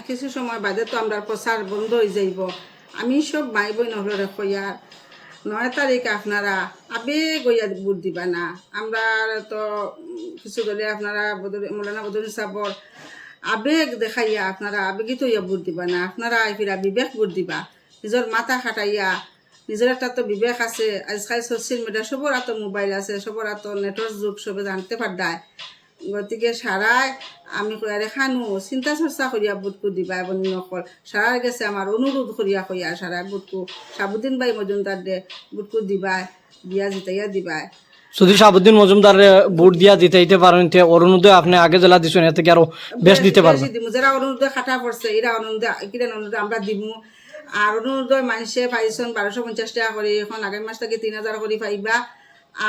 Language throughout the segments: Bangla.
কিছু সময় বাদে তো আমরা প্রচার বন্ধ হয়ে যাইব। আমি সব মাই বই নহলরে কইয়া 9 তারিখ আপনারা আবেগ হইয়া ভোট দিবা না। আমরা তো কিছু দলে আপনারা মৌলানা বদরুল সাবর আবেগ দেখাইয়া আপনারা আবেগিত হইয়া ভোট দিবা না। আপনারা ফিরা বিবেক ভোট দিবা, নিজের মাথা খাটাইয়া। নিজের একটা তো বিবেক আছে। আজকাল সোশ্যাল মিডিয়া সবর এত মোবাইল আছে, সবর এত নেটওয়ার্ক যুগ, সবে জানতে পারদায়। গতিকে সারাই আমি কয়ারে খানো চিন্তা চর্চা করিয়া বুটকু দিবা বনি নকল সারার গেছে আমার অনুরোধ করিয়া কইয়া সারা বুটকু সাবুদ্দিন ভাই মজুমদার দে বুটকু দিবা, দিয়া জিতাইয়া দিবা। যদি সাবুদ্দিন মজুমদার ভোট দিয়া দিতে পারেন অরুণোদয় আপনি আগে জেলা দিচ্ছেন এর থেকে আরো বেশ দিতে পারবেন। যারা অরুণোদয় খাটা পড়ছে এরা অরুণোদয় আমরা দিব। আর অরুণোদয় মানুষে পাইছেন 1250 টাকা করে, এখন আগামী মাস থেকে 3000 করে পাইবা।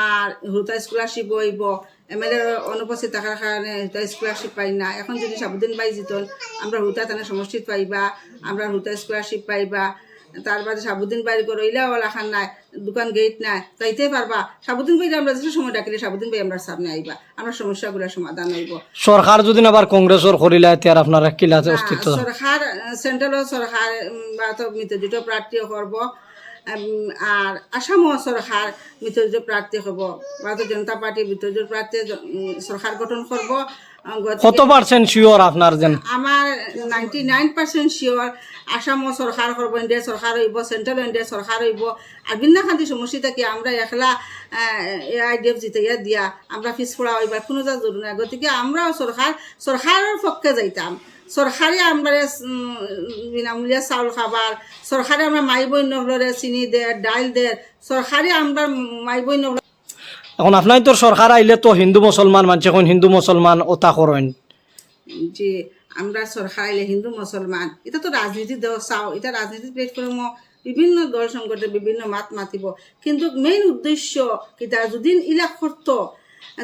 আর হুতা স্কলারশিপ হইব, এমএলএ অনুপস্থিত থাকার কারণে হুতা স্কলারশিপ পাই না। এখন যদি সাবুদ্দিন ভাই জিতন আমরা হুতা তানে সমষ্টিত পাইবা, আমরা হুতা স্কলারশিপ পাইবা। তার বাদে সাবুদ্দিন ভাই রইলাওয়ালা খান নাই, দোকান গেট নাই, তাইতে পারবা। সাবুদ্দিন ভাই আমরা যে সময় ডাকিলে সাবুদ্দিন ভাই আমরা সামনে আইবা, আমরা সমস্যাগুলো সমাধান হইব। সরকার যদি আবার কংগ্রেসের করিলা আর আপনারা কিলাতে অস্তিত্ব সরকার সেন্ট্রাল সরকার বা তো মিত্রজোট প্রার্থী করব। আর আসামও সরকার মিত্রজোট প্রার্থী হব, ভারতীয় জনতা পার্টি মিত্রজোট প্রার্থী সরকার গঠন করব। কত পার্সেন্ট শিওর আপনার? আমার 99% শিওর আসামও সরকার করব, ইন্ডিয়া সরকার হইব, সেন্ট্রাল ইন্ডিয়া সরকার হইব। আর বিন্নাখান্তি সমস্যা থাকি আমরা একলা AIDF জিতাইয়া দিয়া আমরা পিছপড়া হইবার কোনো যা জরুরি নাই। গতিকে আমরাও সরকারের পক্ষে যাইতাম। সরকারে আমরা বিনামূল্যে চাউল খাবার, সরকারে আমরা মাই বই নহলরে চিনি দে, ডাইল দে, সরকারে আমরা মাই বই নহল। এখন আপনার তো সরকার আইলে তো হিন্দু মুসলমান মানছে, এখন হিন্দু মুসলমান ওটা করেন যে আমরা সরকার আইলে হিন্দু মুসলমান, এটা তো রাজনীতি দেওয়া চাও, এটা রাজনীতি প্ল্যাটফর্ম বিভিন্ন দল সংগঠনে বিভিন্ন মাত মাতিব। কিন্তু মেইন উদ্দেশ্য কিতা যদি ইলা করতো,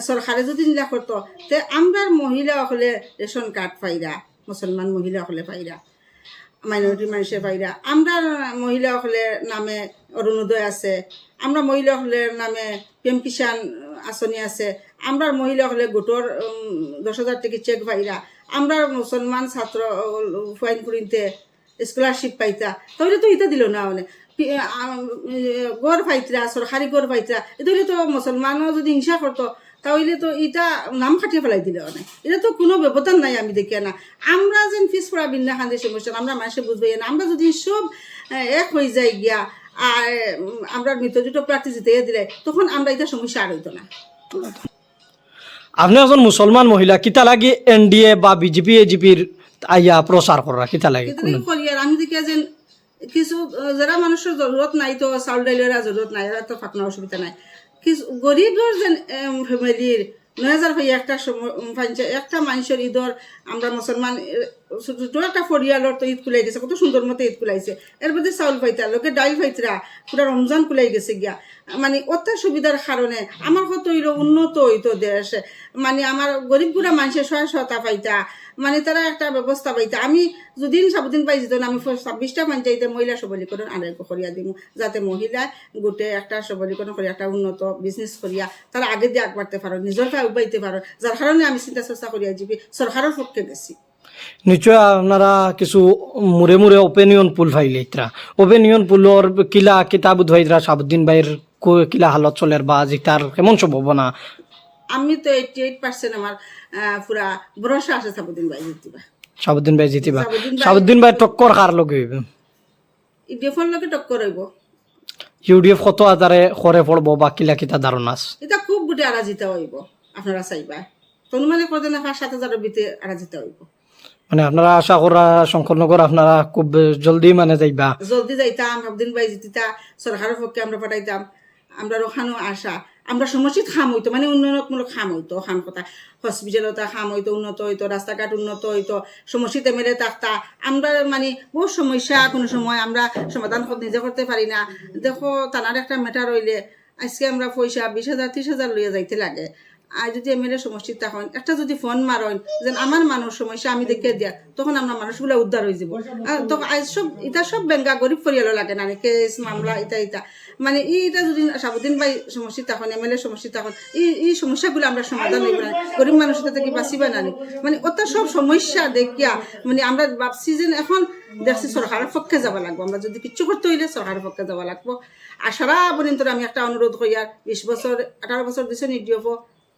সরকারে যদি ইলা করতো, তে আমরা মহিলা হলে রেশন কার্ড পাইরা, মুসলমান মহিলা হলে পাইরা, মাইনরিটি মানুষের পাইরা। আমরা মহিলা হলে নামে অরুণোদয় আছে, আমরা মহিলা হলে নামে PM কিষাণ আঁচনি আছে, আমরা মহিলা হলে গোটর 10,000 টাকা চেক পাইরা, আমরা মুসলমান ছাত্র ফাইন করিতে স্কলারশিপ পাইতা। তাহলে তো এটা দিল না, মানে গড় পাইতরা, সরকারি গড় পাইতরা। এটা হইলে তো মুসলমানও যদি হিংসা করতো তাহলে তো এটা নাম খাটিয়ে ফেলাই দিলে অনেক। এটা তো কোনো ব্যবধান নাই আমি দেখি না। আমরা যেন ফিস পড়া বিন্না খান্দি সমস্যা আমরা মানুষে বুঝবো না। আমরা যদি সব এক হয়ে যাই গিয়া আর আমরা মিত্রজোট প্রার্থী জিতে দিলে তখন আমরা এটা সমস্যা আর হইতো না। আপনি একজন মুসলমান মহিলা, কিতা লাগি NDA বা BJP AGPর আইয়া প্রচার করা কিতা লাগে? আমি দেখি যে কিছু যারা মানুষের জরুরত নাই, তো চাউল ডাইলের জরুরত নাই, এরা তো ফাঁকনা অসুবিধা নাই। কিছু গরিবের যে ফ্যামিলির 9,000 হইয়া একটা মানুষের ঈদর আমরা মুসলমান ছোট একটা পরিয়ালর তো ঈদ কুলাই গেছে, কত সুন্দর মতো ঈদ কুলাইছে। এর মধ্যে চাউল পাইতা, লোকে ডাইল পাইতরা, পুরা রমজান কুলাই গেছে গিয়া। মানে অত সুবিধার কারণে আমার কত হইল উন্নত হইতো দেশ। মানে আমার গরিবগুলা মানুষের সহায়তা পাইতা, মানে তারা একটা ব্যবস্থা পাইতা। আমি যদি সাবুদ্দিন পাই যেত আমি 26টা পঞ্চায়েতে মহিলা সবলীকরণ আরোগ্য করিয়া দিব, যাতে মহিলা গোটে একটা সবলীকরণ করিয়া একটা উন্নত বিজনেস করিয়া তারা আগে দিয়ে আগবাড়তে পারো, নিজের পায়ে উবাইতে পারো। যার কারণে আমি চিন্তা চর্চা করিয়া যাবি সরকারের পক্ষে গেছি। নিশ্চয় আপনারা কিছু মুরে মুরে ওপেনিয়ন পুল ফাইলে ইতরা ওপেনিয়ন পুলর কিলা কিতাব উদ্ভাইরা সাবুদ্দিন ভাইয়ের কিলা হালত চলের বা জিতার কেমন সম্ভাবনা? আমি তো 88% আমার পুরা ভরসা আছে সাবুদ্দিন ভাই জিতিবা। সাবুদ্দিন ভাই জিতিবা। সাবুদ্দিন ভাই টক্কর কার লগে হইবে? ইডিএফর লগে টক্কর হইব। UDF কত আজারে করে পড়বো বা কিলা কিতা ধারণা আছে? এটা খুব গুটে আরা জিতা হইব। আপনারা চাইবা তনুমানে করতে না 5-7 ভিতরে আরা জিতা হইব। মানে আপনারা আশা করা শঙ্করনগর আপনারা খুব জলদি মানে যাইবা? জলদি যাইতাম, সাবুদ্দিন ভাই জিতিতা, সরকারের পক্ষে আমরা পাঠাইতাম। আমরা ওখানেও আশা আমরা সমস্যাত খাম হইতো, মানে উন্নয়নমূলক খাম হইতো, ওখান কথা হসপিটালত খাম হইতো, উন্নত হইতো, রাস্তাঘাট উন্নত হইতো, সমস্যাতে মেলে থাকতা। আমরা মানে বহু সমস্যা কোনো সময় আমরা সমাধান নিজে করতে পারি না। দেখো তানার একটা ম্যাটার হইলে আজকে আমরা পয়সা 20,000 30,000 লইয়া যাইতে লাগে। আর যদি এমএলএ সমষ্টির তখন একটা যদি ফোন মারেন যে আমার মানুষ সমস্যা আমি দেখে দিয়া তখন আমরা মানুষগুলো উদ্ধার হয়ে যাব। তখন আজ সব এটা সব বেঙ্গা গরিব পরিয়ালও লাগে না কেস মামলা ইটা মানে এইটা যদি সাবুদ্দিন ভাই সমস্যা তখন এমএলএ সমস্যা তখন এই সমস্যাগুলো আমরা সমাধান হইব না, গরিব মানুষ থেকে বাঁচিবা না মানে ওটা সব সমস্যা দেখিয়া মানে আমরা ভাবছি যে এখন দেখছি সরকারের পক্ষে যাওয়া লাগবো, আমরা যদি কিচ্ছু করতে হইলে সরকারের পক্ষে যাওয়া লাগবো। আর সারা পর্যন্ত আমি একটা অনুরোধ করি আর 20 বছর 18 বছর দিছে নিডিওপ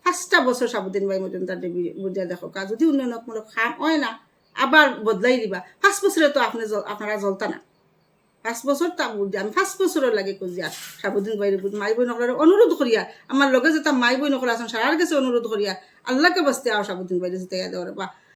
5টা বছর সাবুদ্দিন ভাই মজুমদার দেবী বুঝিয়া দেখো যদি উন্নয়নমূলক কাম হয় না আবার বদলাই দিবা। 5 বছরে তো আপনারা জ্বলতা না, 5 বছর তা বুঝি আমি 5 বছরের লাগে কুজিয়া সাবুদ্দিন ভাই মাই বই নকলার অনুরোধ করিয়া আমার লগে যেটা মাই বই নকলা আছেন সারার কাছে অনুরোধ করিয়া আল্লাহকে বাঁচতে আর সাবুদ্দিন ভাই যেতে দেওয়ার বা